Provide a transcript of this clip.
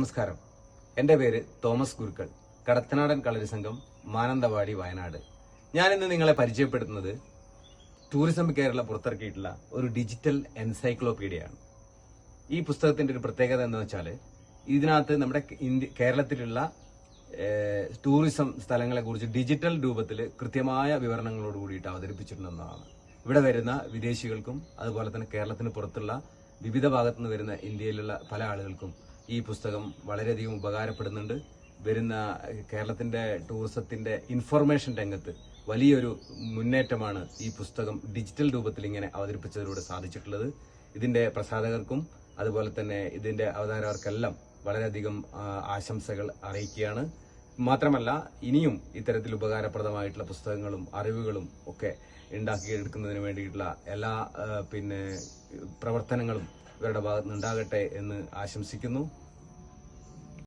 നമസ്കാരം. എൻ്റെ പേര് തോമസ് ഗുരുക്കൾ, കടത്തനാടൻ കളരി സംഘം, മാനന്തവാടി, വയനാട്. ഞാനിന്ന് നിങ്ങളെ പരിചയപ്പെടുത്തുന്നത് ടൂറിസം കേരള പുറത്തിറക്കിയിട്ടുള്ള ഒരു ഡിജിറ്റൽ എൻസൈക്ലോപീഡിയയാണ്. ഈ പുസ്തകത്തിന്റെ ഒരു പ്രത്യേകത എന്താണെന്ന് വെച്ചാൽ, ഇതിനകത്ത് നമ്മുടെ കേരളത്തിലുള്ള ടൂറിസം സ്ഥലങ്ങളെ കുറിച്ച് ഡിജിറ്റൽ രൂപത്തിൽ കൃത്യമായ വിവരണങ്ങളോട് കൂടിയിട്ട് അവതരിപ്പിച്ചിട്ടുണ്ടെന്നതാണ്. ഇവിടെ വരുന്ന വിദേശികൾക്കും അതുപോലെ തന്നെ കേരളത്തിന് പുറത്തുള്ള വിവിധ ഭാഗത്തു നിന്ന് വരുന്ന ഇന്ത്യയിലുള്ള പല ആളുകൾക്കും ഈ പുസ്തകം വളരെയധികം ഉപകാരപ്പെടുന്നുണ്ട്. വരുന്ന കേരളത്തിന്റെ ടൂറിസത്തിന്റെ ഇൻഫർമേഷൻ രംഗത്ത് വലിയൊരു മുന്നേറ്റമാണ് ഈ പുസ്തകം ഡിജിറ്റൽ രൂപത്തിൽ ഇങ്ങനെ അവതരിപ്പിച്ചതിലൂടെ സാധിച്ചിട്ടുള്ളത്. ഇതിന്റെ പ്രസാധകർക്കും അതുപോലെ തന്നെ ഇതിന്റെ അവതാരകർക്കെല്ലാം വളരെയധികം ആശംസകൾ അറിയിക്കുകയാണ്. മാത്രമല്ല, ഇനിയും ഇത്തരത്തിൽ ഉപകാരപ്രദമായിട്ടുള്ള പുസ്തകങ്ങളും അറിവുകളും ഒക്കെ ഉണ്ടാക്കിയെടുക്കുന്നതിന് വേണ്ടിയിട്ടുള്ള എല്ലാ പ്രവർത്തനങ്ങളും ഇവരുടെ ഭാഗത്ത് നിന്നുണ്ടാകട്ടെ എന്ന് ആശംസിക്കുന്നു.